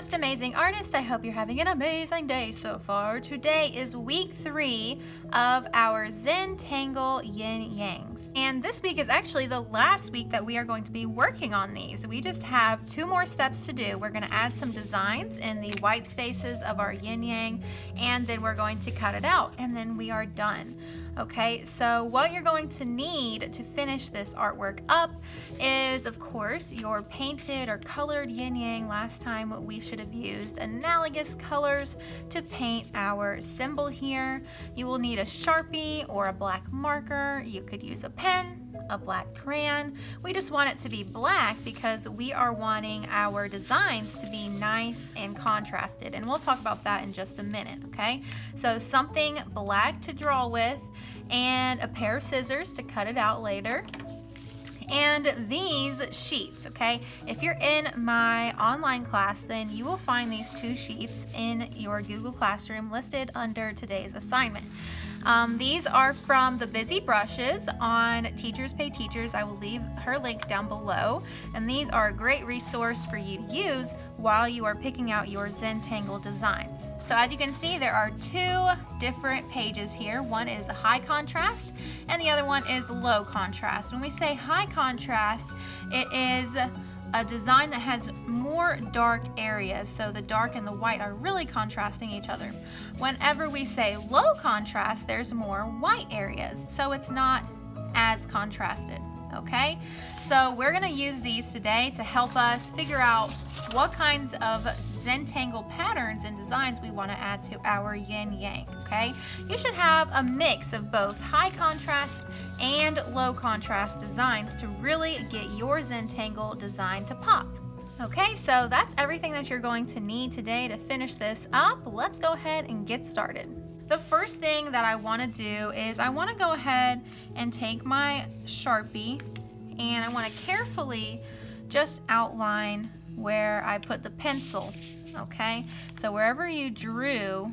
most amazing artist. I hope you're having an amazing day so far. Today is week 3 of our Zentangle yin yangs. And this week is actually the last week that we are going to be working on these. We just have 2 more steps to do. We're going to add some designs in the white spaces of our yin yang, and then we're going to cut it out, and then we are done. Okay, so what you're going to need to finish this artwork up is, of course, your painted or colored yin yang. Last time we should have used analogous colors to paint our symbol here. You will need a Sharpie or a black marker. You could use a pen, a black crayon. We just want it to be black because we are wanting our designs to be nice and contrasted, and we'll talk about that in just a minute. Okay, so something black to draw with and a pair of scissors to cut it out later, and these sheets. Okay, if you're in my online class, then you will find these 2 sheets in your Google Classroom listed under today's assignment. These are from the Busy Brushes on Teachers Pay Teachers. I will leave her link down below, and these are a great resource for you to use while you are picking out your Zentangle designs. So as you can see, there are 2 different pages here. One is the high contrast and the other one is low contrast. When we say high contrast, it is a design that has more dark areas, so the dark and the white are really contrasting each other. Whenever we say low contrast, there's more white areas, so it's not as contrasted. Okay, so we're going to use these today to help us figure out what kinds of Zentangle patterns and designs we want to add to our yin yang. Okay, you should have a mix of both high contrast and low contrast designs to really get your Zentangle design to pop. Okay, so that's everything that you're going to need today to finish this up. Let's go ahead and get started. The first thing that I want to do is I want to go ahead and take my Sharpie, and I want to carefully just outline where I put the pencil. Okay, so wherever you drew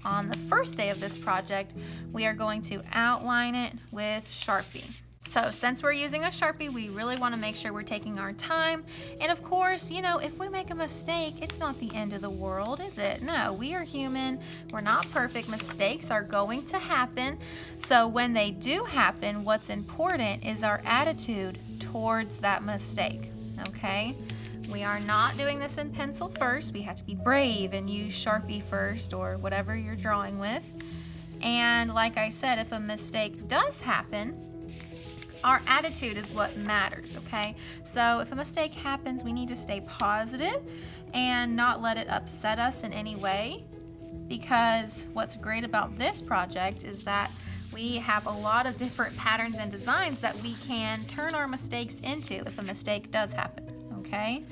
on the first day of this project, we are going to outline it with Sharpie. So since we're using a Sharpie, we really want to make sure we're taking our time. And of course, you know, if we make a mistake, it's not the end of the world, is it? No, we are human. We're not perfect. Mistakes are going to happen. So when they do happen, what's important is our attitude towards that mistake. Okay? We are not doing this in pencil first. We have to be brave and use Sharpie first, or whatever you're drawing with. And like I said, if a mistake does happen, our attitude is what matters, okay? So if a mistake happens, we need to stay positive and not let it upset us in any way, because what's great about this project is that we have a lot of different patterns and designs that we can turn our mistakes into if a mistake does happen, okay?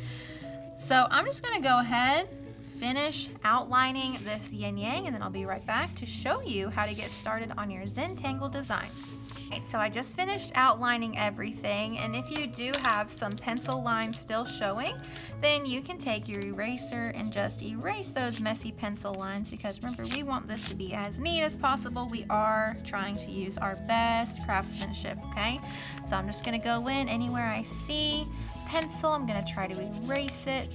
So I'm just gonna go ahead, finish outlining this yin yang, and then I'll be right back to show you how to get started on your Zentangle designs. Right, so I just finished outlining everything, and if you do have some pencil lines still showing, then you can take your eraser and just erase those messy pencil lines, because remember, we want this to be as neat as possible. We are trying to use our best craftsmanship, okay? So I'm just gonna go in anywhere I see pencil, I'm gonna try to erase it.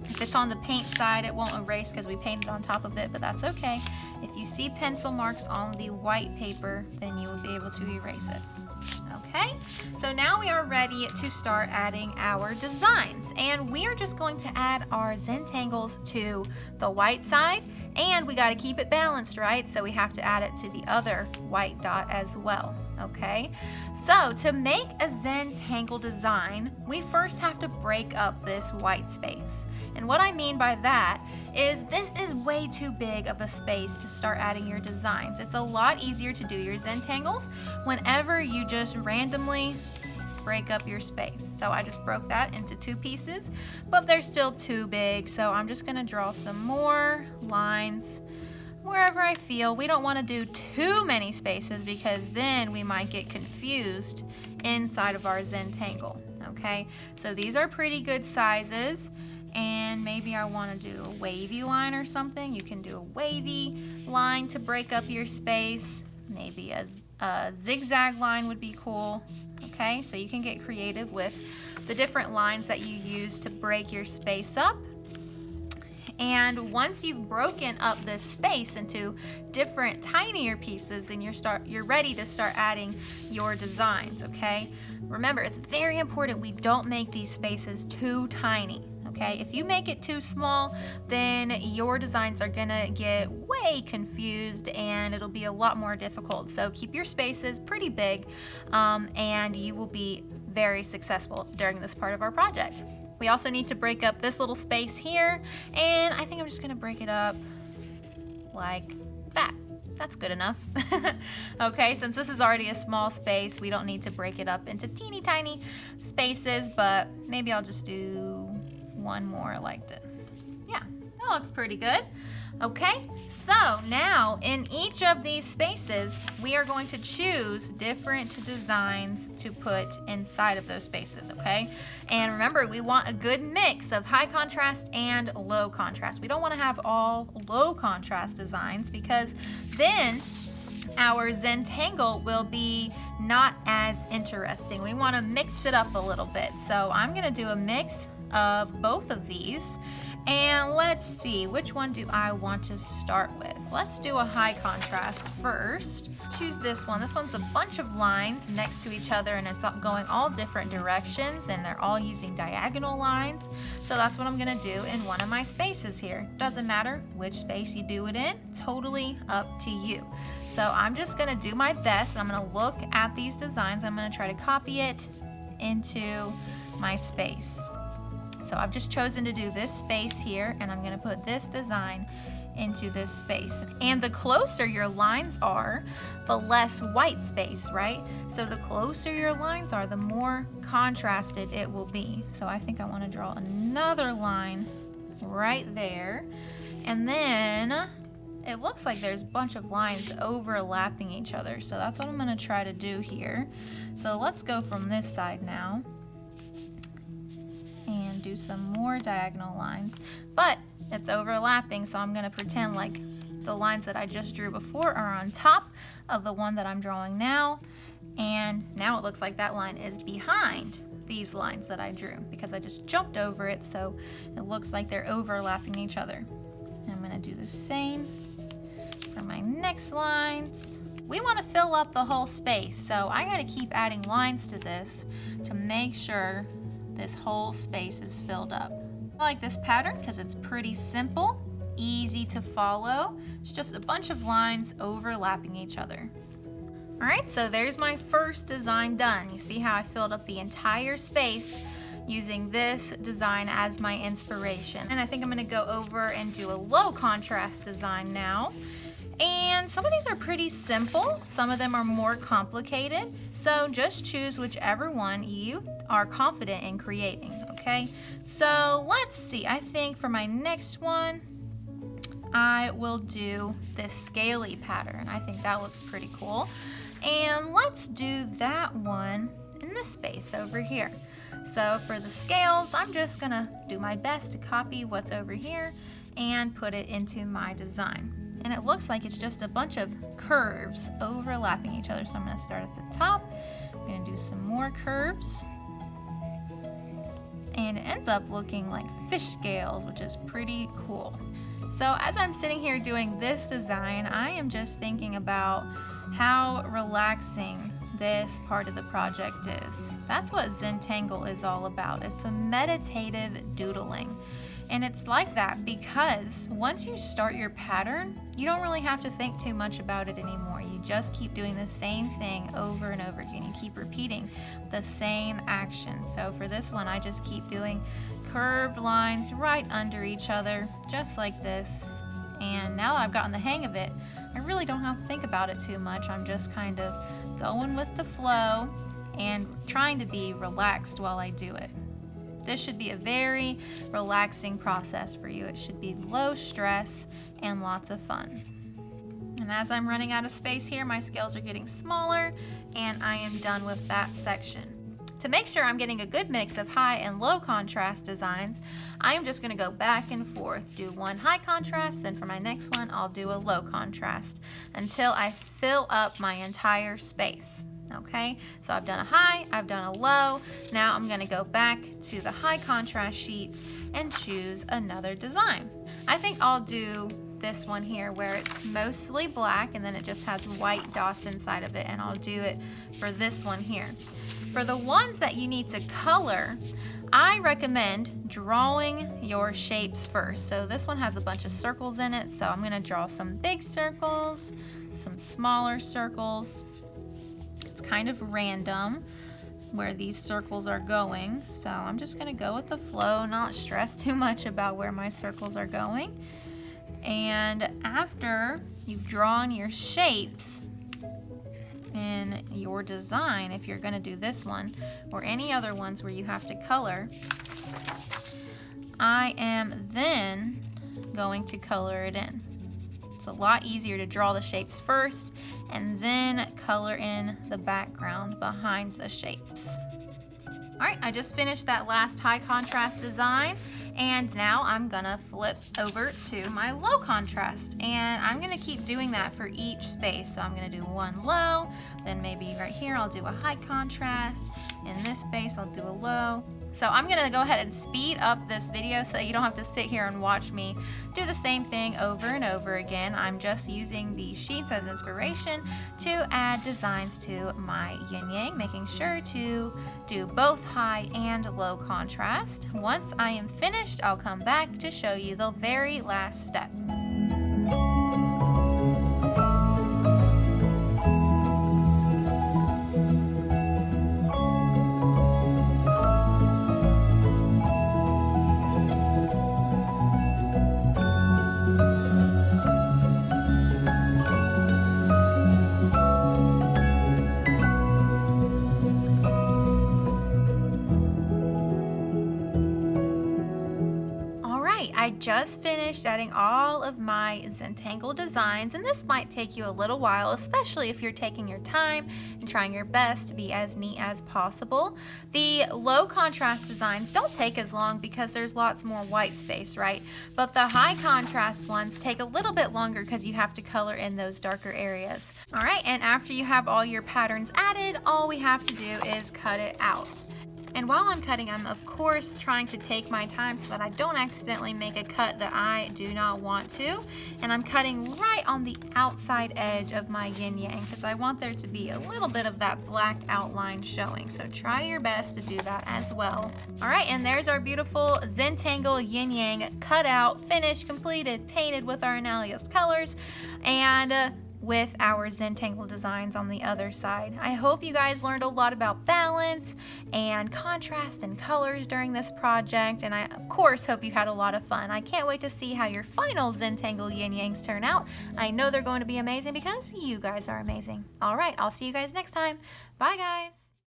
If it's on the paint side, it won't erase because we painted on top of it, but that's okay. If you see pencil marks on the white paper, then you will be able to erase it. Okay, so now we are ready to start adding our designs, and we are just going to add our Zentangles to the white side, and we got to keep it balanced, right? So we have to add it to the other white dot as well. Okay, so to make a Zentangle design, we first have to break up this white space. And what I mean by that is this is way too big of a space to start adding your designs. It's a lot easier to do your Zentangles whenever you just randomly break up your space. So I just broke that into 2 pieces, but they're still too big. So I'm just gonna draw some more lines wherever I feel. We don't want to do too many spaces because then we might get confused inside of our Zentangle. Okay, so these are pretty good sizes, and maybe I want to do a wavy line or something. You can do a wavy line to break up your space. Maybe a zigzag line would be cool. Okay, so you can get creative with the different lines that you use to break your space up. And once you've broken up this space into different tinier pieces, then you're ready to start adding your designs, okay? Remember, it's very important we don't make these spaces too tiny. Okay, if you make it too small, then your designs are gonna get way confused and it'll be a lot more difficult. So keep your spaces pretty big and you will be very successful during this part of our project. We also need to break up this little space here, and I think I'm just gonna break it up like that. That's good enough. Okay, since this is already a small space, we don't need to break it up into teeny tiny spaces, but maybe I'll just do one more like this. Yeah, that looks pretty good. Okay, so now in each of these spaces, we are going to choose different designs to put inside of those spaces, okay? And remember, we want a good mix of high contrast and low contrast. We don't want to have all low contrast designs because then our Zentangle will be not as interesting. We want to mix it up a little bit. So I'm going to do a mix of both of these. And let's see, which one do I want to start with? Let's do a high contrast first. Choose this one. This one's a bunch of lines next to each other and it's going all different directions and they're all using diagonal lines. So that's what I'm gonna do in one of my spaces here. Doesn't matter which space you do it in, totally up to you. So I'm just gonna do my best. I'm gonna look at these designs. I'm gonna try to copy it into my space. So I've just chosen to do this space here and I'm gonna put this design into this space. And the closer your lines are, the less white space, right? So the closer your lines are, the more contrasted it will be. So I think I wanna draw another line right there. And then it looks like there's a bunch of lines overlapping each other. So that's what I'm gonna try to do here. So let's go from this side now and do some more diagonal lines, but it's overlapping, so I'm gonna pretend like the lines that I just drew before are on top of the one that I'm drawing now, and now it looks like that line is behind these lines that I drew because I just jumped over it, so it looks like they're overlapping each other. And I'm gonna do the same for my next lines. We want to fill up the whole space, so I gotta keep adding lines to this to make sure this whole space is filled up. I like this pattern because it's pretty simple, easy to follow. It's just a bunch of lines overlapping each other. All right, so there's my first design done. You see how I filled up the entire space using this design as my inspiration. And I think I'm gonna go over and do a low contrast design now. And some of these are pretty simple, some of them are more complicated, so just choose whichever one you are confident in creating, okay? So let's see, I think for my next one, I will do this scaly pattern. I think that looks pretty cool. And let's do that one in this space over here. So for the scales, I'm just gonna do my best to copy what's over here and put it into my design. And it looks like it's just a bunch of curves overlapping each other. So I'm gonna start at the top. I'm gonna do some more curves. And it ends up looking like fish scales, which is pretty cool. So as I'm sitting here doing this design, I am just thinking about how relaxing this part of the project is. That's what Zentangle is all about. It's a meditative doodling. And it's like that because once you start your pattern, you don't really have to think too much about it anymore. You just keep doing the same thing over and over again. You keep repeating the same action. So for this one, I just keep doing curved lines right under each other, just like this. And now that I've gotten the hang of it, I really don't have to think about it too much. I'm just kind of going with the flow and trying to be relaxed while I do it. This should be a very relaxing process for you. It should be low stress and lots of fun. And as I'm running out of space here, my scales are getting smaller and I am done with that section. To make sure I'm getting a good mix of high and low contrast designs, I am just gonna go back and forth. Do one high contrast, then for my next one, I'll do a low contrast until I fill up my entire space. Okay, so I've done a high, I've done a low. Now I'm gonna go back to the high contrast sheet and choose another design. I think I'll do this one here where it's mostly black and then it just has white dots inside of it, and I'll do it for this one here. For the ones that you need to color, I recommend drawing your shapes first. So this one has a bunch of circles in it, so I'm gonna draw some big circles, some smaller circles. It's kind of random where these circles are going, so I'm just gonna go with the flow, not stress too much about where my circles are going. And after you've drawn your shapes in your design, if you're going to do this one or any other ones where you have to color, I am then going to color it in. It's a lot easier to draw the shapes first and then color in the background behind the shapes. All right, I just finished that last high contrast design, and now I'm gonna flip over to my low contrast, and I'm gonna keep doing that for each space. So I'm gonna do one low, then maybe right here I'll do a high contrast. In this space I'll do a low. So I'm gonna go ahead and speed up this video so that you don't have to sit here and watch me do the same thing over and over again. I'm just using these sheets as inspiration to add designs to my yin yang, making sure to do both high and low contrast. Once I am finished, I'll come back to show you the very last step. I just finished adding all of my Zentangle designs, and this might take you a little while, especially if you're taking your time and trying your best to be as neat as possible. The low contrast designs don't take as long because there's lots more white space, right? But the high contrast ones take a little bit longer because you have to color in those darker areas. All right, and after you have all your patterns added, all we have to do is cut it out. And while I'm cutting, I'm of course trying to take my time so that I don't accidentally make a cut that I do not want to. And I'm cutting right on the outside edge of my yin yang because I want there to be a little bit of that black outline showing. So try your best to do that as well. All right, and there's our beautiful Zentangle yin yang cut out, finished, completed, painted with our analogous colors, and with our Zentangle designs on the other side. I hope you guys learned a lot about balance and contrast and colors during this project, and I of course hope you had a lot of fun. I can't wait to see how your final Zentangle yin yangs turn out. I know they're going to be amazing because you guys are amazing. All right, I'll see you guys next time. Bye guys.